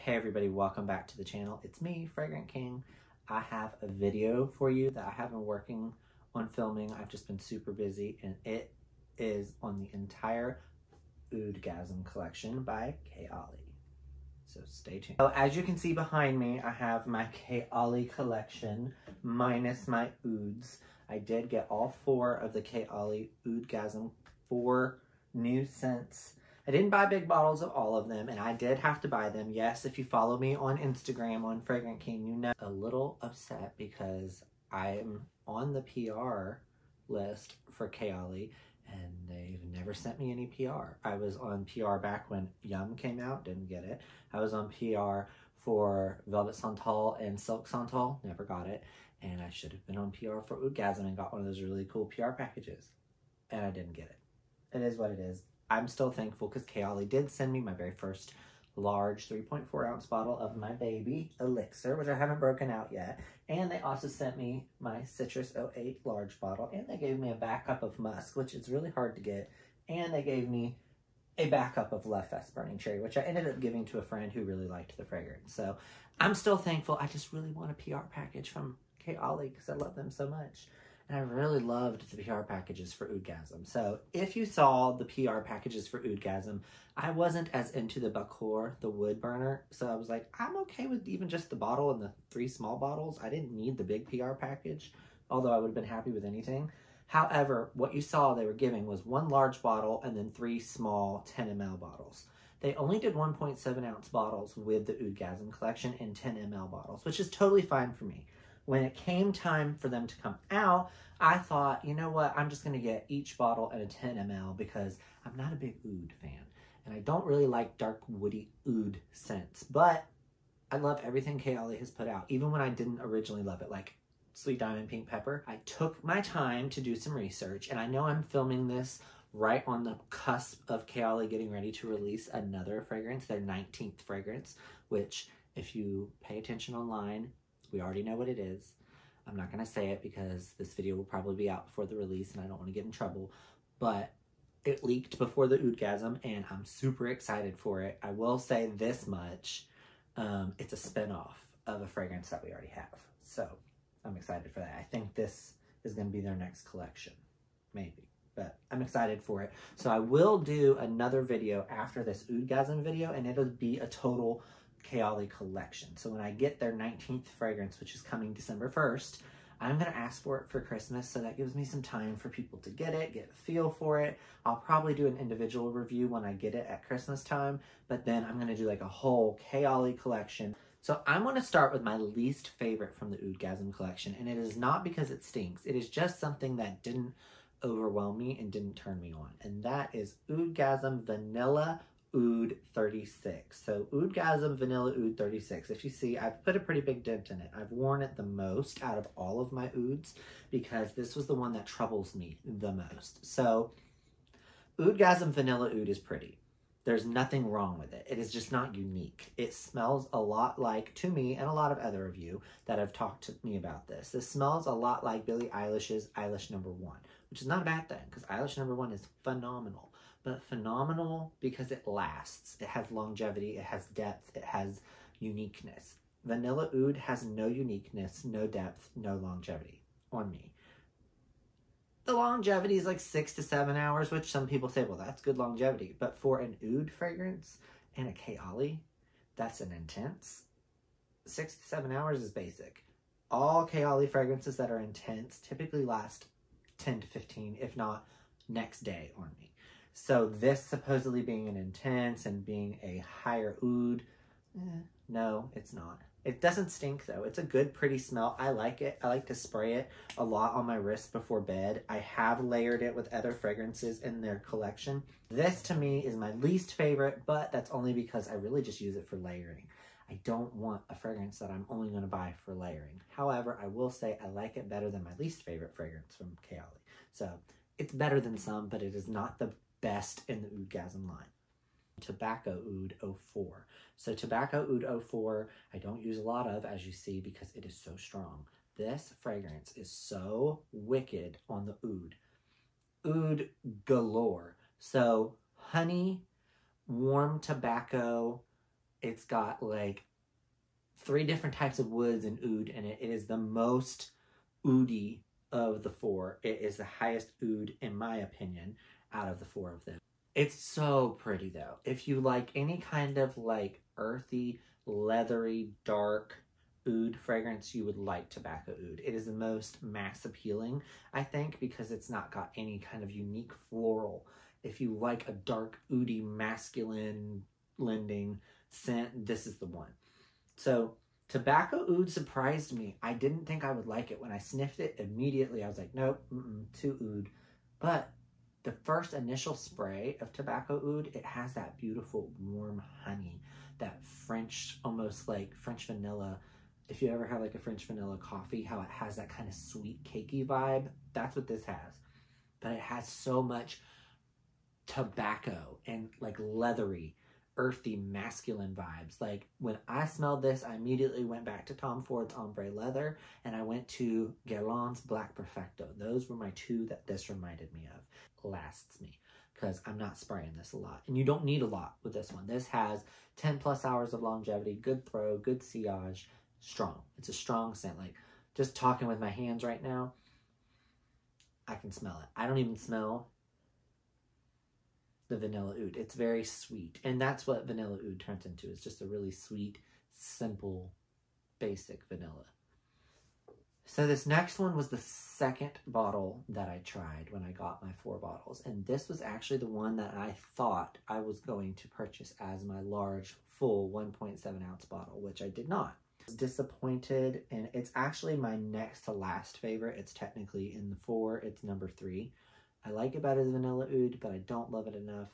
Hey everybody, welcome back to the channel. It's me, Fragrant King. I have a video for you that I have been working on filming. I've just been super busy, and it is on the entire Oudgasm collection by KAYALI. So stay tuned. So as you can see behind me, I have my KAYALI collection minus my ouds. I did get all 4 of the KAYALI Oudgasm 4 new scents. I didn't buy big bottles of all of them, and I did have to buy them. Yes, if you follow me on Instagram on Fragrant King, you know. A little upset because I'm on the PR list for KAYALI, and they've never sent me any PR. I was on PR back when Yum came out, didn't get it. I was on PR for Velvet Santal and Silk Santal, never got it. And I should have been on PR for Oudgasm and got one of those really cool PR packages, and I didn't get it. It is what it is. I'm still thankful because KAYALI did send me my very first large 3.4 ounce bottle of my baby elixir, which I haven't broken out yet. And they also sent me my Citrus 08 large bottle, and they gave me a backup of musk, which is really hard to get. And they gave me a backup of Love Fest Burning Cherry, which I ended up giving to a friend who really liked the fragrance. So I'm still thankful. I just really want a PR package from KAYALI because I love them so much. And I really loved the PR packages for Oudgasm. So if you saw the PR packages for Oudgasm, I wasn't as into the Bakor, the wood burner. So I was like, I'm okay with even just the bottle and the 3 small bottles. I didn't need the big PR package, although I would have been happy with anything. However, what you saw they were giving was 1 large bottle and then 3 small 10 ml bottles. They only did 1.7 ounce bottles with the Oudgasm collection and 10 ml bottles, which is totally fine for me. When it came time for them to come out, I thought, you know what, I'm just going to get each bottle at a 10 ml because I'm not a big oud fan. And I don't really like dark woody oud scents. But I love everything KAYALI has put out, even when I didn't originally love it, like Sweet Diamond Pink Pepper. I took my time to do some research, and I know I'm filming this right on the cusp of KAYALI getting ready to release another fragrance, their 19th fragrance, which if you pay attention online, we already know what it is. I'm not going to say it because this video will probably be out before the release and I don't want to get in trouble. But it leaked before the Oudgasm and I'm super excited for it. I will say this much. It's a spinoff of a fragrance that we already have. So I'm excited for that. I think this is going to be their next collection. Maybe. But I'm excited for it. So I will do another video after this Oudgasm video, and it'll be a total KAYALI collection. So when I get their 19th fragrance, which is coming December 1st, I'm going to ask for it for Christmas, so that gives me some time for people to get it, get a feel for it. I'll probably do an individual review when I get it at Christmas time, but then I'm going to do like a whole KAYALI collection. So I'm going to start with my least favorite from the Oudgasm collection, and it is not because it stinks. It is just something that didn't overwhelm me and didn't turn me on, and that is Oudgasm Vanilla Oud 36. So Oudgasm Vanilla Oud 36. If you see, I've put a pretty big dent in it. I've worn it the most out of all of my ouds because this was the one that troubles me the most. So Oudgasm Vanilla Oud is pretty. There's nothing wrong with it. It is just not unique. It smells a lot like, to me and a lot of other of you that have talked to me about this, this smells a lot like Billie Eilish's Eilish No. 1, which is not a bad thing because Eilish No. 1 is phenomenal. But phenomenal because it lasts. It has longevity, it has depth, it has uniqueness. Vanilla Oud has no uniqueness, no depth, no longevity on me. The longevity is like 6 to 7 hours, which some people say, well, that's good longevity. But for an oud fragrance and a KAYALI, that's an intense. 6 to 7 hours is basic. All KAYALI fragrances that are intense typically last 10 to 15, if not next day on me. So this supposedly being an intense and being a higher oud, no, it's not. It doesn't stink though. It's a good, pretty smell. I like it. I like to spray it a lot on my wrist before bed. I have layered it with other fragrances in their collection. This to me is my least favorite, but that's only because I really just use it for layering. I don't want a fragrance that I'm only going to buy for layering. However, I will say I like it better than my least favorite fragrance from KAYALI. So it's better than some, but it is not the best in the Oudgasm line. Tobacco Oud 04. So Tobacco Oud 04, I don't use a lot of, as you see, because it is so strong. This fragrance is so wicked on the oud. Oud galore. So honey, warm tobacco, It's got like 3 different types of woods and oud in it. It is the most oudy of the 4. It is the highest oud, in my opinion, out of the 4 of them. It's so pretty though. If you like any kind of like earthy, leathery, dark oud fragrance, you would like Tobacco Oud. It is the most mass appealing, I think, because it's not got any kind of unique floral. If you like a dark, oudy, masculine lending scent, this is the one. So Tobacco Oud surprised me. I didn't think I would like it. When I sniffed it immediately, I was like, nope, too oud. But the first initial spray of Tobacco Oud, it has that beautiful warm honey, that French, almost like French vanilla. If you ever have like a French vanilla coffee, how it has that kind of sweet cakey vibe, that's what this has. But it has so much tobacco and like leathery, earthy, masculine vibes. Like when I smelled this, I immediately went back to Tom Ford's Ombre Leather, and I went to Guerlain's Black Perfecto. Those were my 2 that this reminded me of. Lasts me, because I'm not spraying this a lot, and you don't need a lot with this one. This has 10+ hours of longevity, good throw, good sillage, strong. It's a strong scent. Like just talking with my hands right now, I can smell it. I don't even smell the vanilla oud. It's very sweet, and that's what vanilla oud turns into. It's just a really sweet, simple, basic vanilla. So this next one was the second bottle that I tried when I got my 4 bottles, and this was actually the one that I thought I was going to purchase as my large, full 1.7 ounce bottle, which I did not. I was disappointed, and it's actually my next to last favorite. It's technically in the 4, it's number 3. I like it better than vanilla oud, but I don't love it enough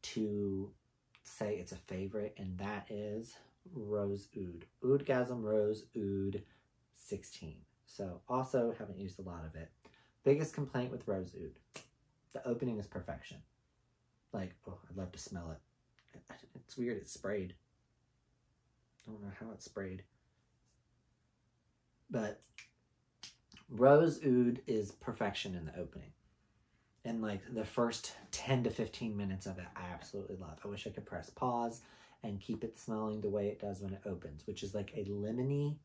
to say it's a favorite, and that is Rose Oud. Oudgasm Rose Oud 16. So also haven't used a lot of it. Biggest complaint with Rose Oud, the opening is perfection. Like, oh, I'd love to smell it. It's weird, it's sprayed. I don't know how it's sprayed. But Rose Oud is perfection in the opening. And like the first 10 to 15 minutes of it, I absolutely love. I wish I could press pause and keep it smelling the way it does when it opens, which is like a lemony,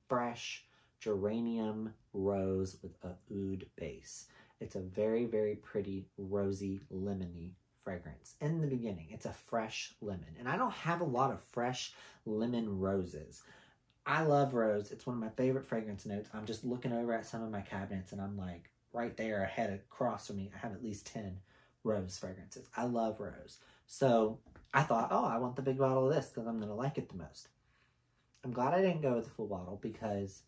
fresh geranium rose with a oud base. It's a very, very pretty, rosy, lemony fragrance. In the beginning, it's a fresh lemon. And I don't have a lot of fresh lemon roses. I love rose. It's one of my favorite fragrance notes. I'm just looking over at some of my cabinets, and I'm like, right there ahead across from me, I have at least 10 rose fragrances. I love rose. So I thought, oh, I want the big bottle of this because I'm going to like it the most. I'm glad I didn't go with the full bottle, because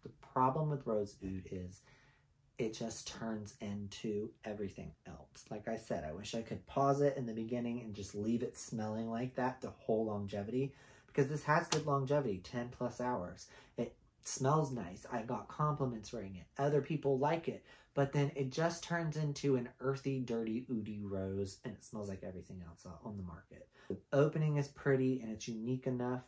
the problem with Rose Oud is it just turns into everything else. Like I said, I wish I could pause it in the beginning and just leave it smelling like that the whole longevity, because this has good longevity, 10+ hours. It smells nice. I got compliments wearing it. Other people like it. But then it just turns into an earthy, dirty, oudy rose, and it smells like everything else on the market. The opening is pretty and it's unique enough,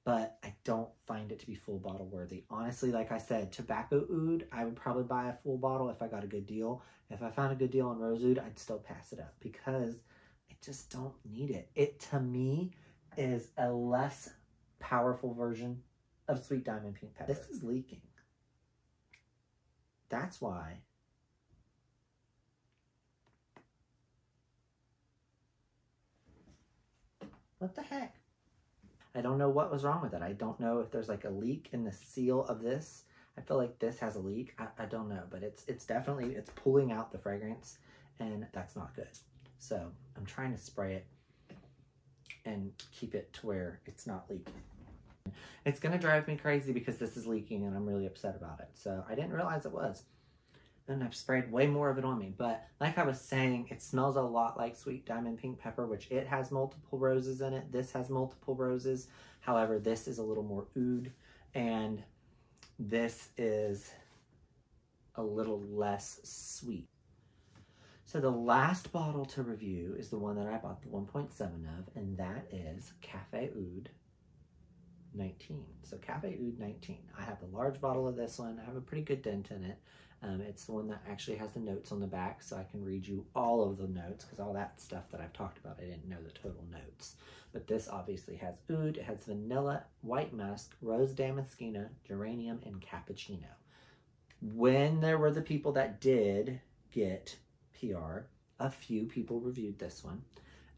but I don't find it to be full bottle worthy. Honestly, like I said, Tobacco Oud, I would probably buy a full bottle if I got a good deal. If I found a good deal on Rose Oud, I'd still pass it up because I just don't need it. It, to me, is a less powerful version of Sweet Diamond Pink Pepper. This is leaking. That's why. What the heck? I don't know what was wrong with it. I don't know if there's like a leak in the seal of this. I feel like this has a leak. I don't know, but it's definitely, it's pulling out the fragrance, and that's not good. So I'm trying to spray it and keep it to where it's not leaking. It's gonna drive me crazy because this is leaking and I'm really upset about it. So I didn't realize it was. And I've sprayed way more of it on me. But like I was saying, it smells a lot like Sweet Diamond Pink Pepper, which it has multiple roses in it. This has multiple roses. However, this is a little more oud, and this is a little less sweet. So the last bottle to review is the one that I bought the 1.7 of, and that is Cafe Oud 19. So Cafe Oud 19. I have the large bottle of this one. I have a pretty good dent in it. It's the one that actually has the notes on the back, so I can read you all of the notes, because all that stuff that I've talked about, I didn't know the total notes. But this obviously has oud, it has vanilla, white musk, rose damascena, geranium, and cappuccino. When there were the people that did get PR, a few people reviewed this one,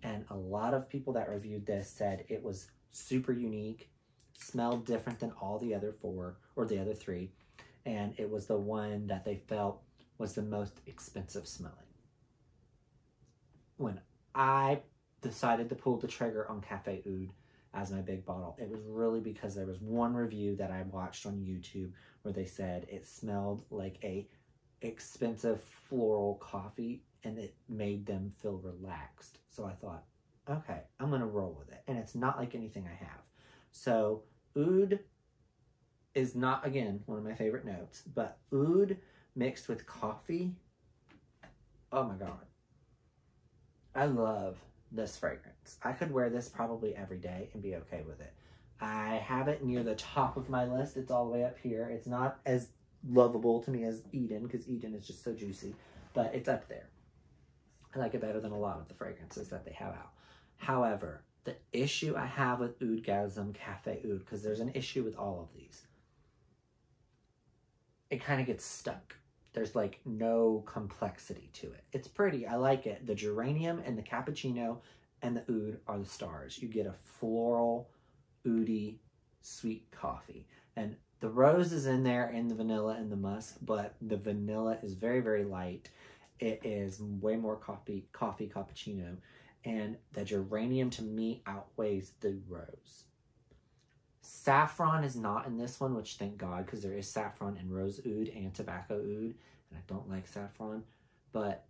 and a lot of people that reviewed this said it was super unique, smelled different than all the other four, or the other three, and it was the one that they felt was the most expensive smelling. When I decided to pull the trigger on Cafe Oud as my big bottle, it was really because there was one review that I watched on YouTube where they said it smelled like a expensive floral coffee and it made them feel relaxed. So I thought, okay, I'm gonna roll with it. And it's not like anything I have. So oud is not, again, one of my favorite notes, but oud mixed with coffee, oh my God. I love this fragrance. I could wear this probably every day and be okay with it. I have it near the top of my list. It's all the way up here. It's not as lovable to me as Eden, because Eden is just so juicy, but it's up there. I like it better than a lot of the fragrances that they have out. However, the issue I have with Oudgasm Cafe Oud, because there's an issue with all of these, it kind of gets stuck. There's like no complexity to it. It's pretty, I like it. The geranium and the cappuccino and the oud are the stars. You get a floral, oudy, sweet coffee. And the rose is in there, and the vanilla and the musk, but the vanilla is very, very light. It is way more coffee cappuccino, and the geranium to me outweighs the rose. Saffron is not in this one, which thank God, because there is saffron in rose oud and tobacco oud, and I don't like saffron, but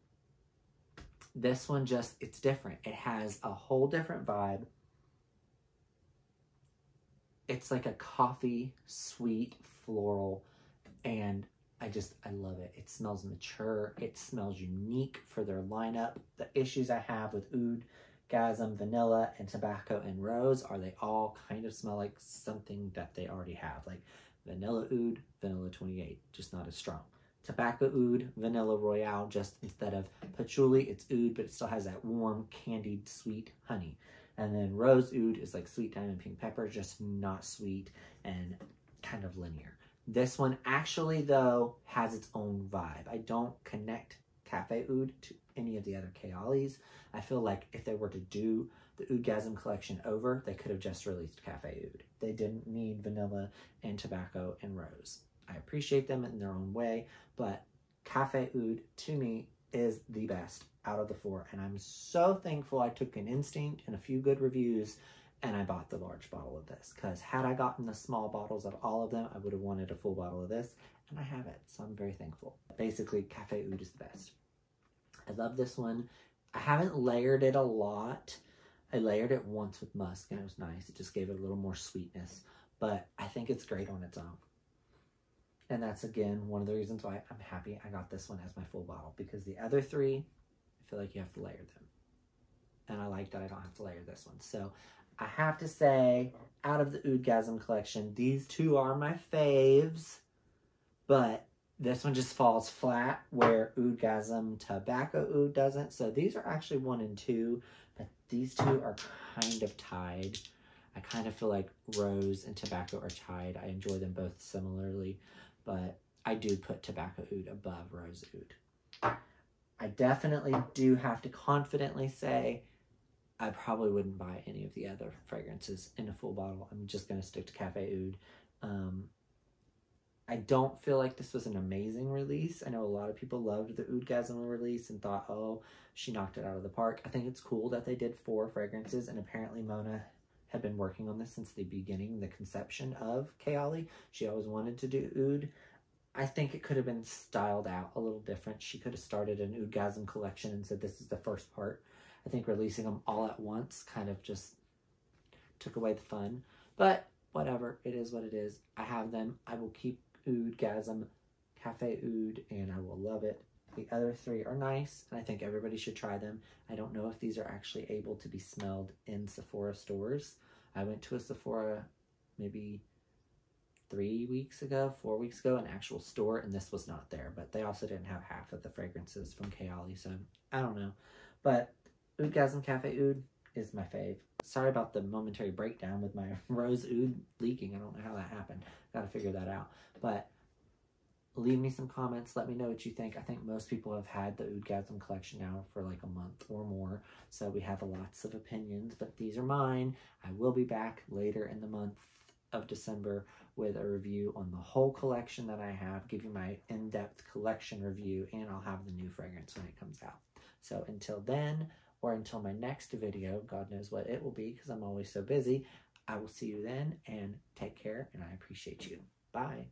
this one just, it's different. It has a whole different vibe. It's like a coffee, sweet, floral, and I love it. It smells mature. It smells unique for their lineup. The issues I have with Oudgasm, vanilla, and tobacco and rose are they all kind of smell like something that they already have. Like vanilla oud, vanilla 28, just not as strong. Tobacco oud, vanilla royale, just instead of patchouli, it's oud, but it still has that warm, candied, sweet honey. And then rose oud is like sweet diamond pink pepper, just not sweet and kind of linear. This one actually, though, has its own vibe. I don't connect Cafe Oud to any of the other Kayalis. I feel like if they were to do the Oudgasm collection over, they could have just released Cafe Oud. They didn't need vanilla and tobacco and rose. I appreciate them in their own way, but Cafe Oud, to me, is the best out of the four. And I'm so thankful I took an instinct and a few good reviews and I bought the large bottle of this, because had I gotten the small bottles of all of them, I would have wanted a full bottle of this, and I have it, so I'm very thankful. Basically, Cafe Oud is the best. I love this one. I haven't layered it a lot. I layered it once with musk, and it was nice. It just gave it a little more sweetness, but I think it's great on its own. And that's, again, one of the reasons why I'm happy I got this one as my full bottle, because the other three, I feel like you have to layer them. And I like that I don't have to layer this one. So I have to say, out of the Oudgasm collection, these two are my faves, but this one just falls flat where Oudgasm Tobacco Oud doesn't. So these are actually 1 and 2, but these two are kind of tied. I kind of feel like rose and tobacco are tied. I enjoy them both similarly, but I do put Tobacco Oud above rose oud. I definitely do have to confidently say I probably wouldn't buy any of the other fragrances in a full bottle. I'm just going to stick to Cafe Oud. I don't feel like this was an amazing release. I know a lot of people loved the Oudgasm release and thought, oh, she knocked it out of the park. I think it's cool that they did 4 fragrances, and apparently Mona had been working on this since the beginning, the conception of Kayali. She always wanted to do oud. I think it could have been styled out a little different. She could have started an Oudgasm collection and said this is the first part. I think releasing them all at once kind of just took away the fun. But whatever, it is what it is. I have them. I will keep Oudgasm Cafe Oud, and I will love it. The other 3 are nice, and I think everybody should try them. I don't know if these are actually able to be smelled in Sephora stores. I went to a Sephora maybe 4 weeks ago, an actual store, and this was not there. But they also didn't have half of the fragrances from Kayali, so I don't know. But Oudgasm Cafe Oud is my fave. Sorry about the momentary breakdown with my rose oud leaking. I don't know how that happened. Gotta figure that out. But leave me some comments. Let me know what you think. I think most people have had the Oudgasm collection now for like a month or more. So we have lots of opinions, but these are mine. I will be back later in the month of December with a review on the whole collection that I have, give you my in-depth collection review, and I'll have the new fragrance when it comes out. So until then, or until my next video, God knows what it will be because I'm always so busy, I will see you then, and take care, and I appreciate you. Bye.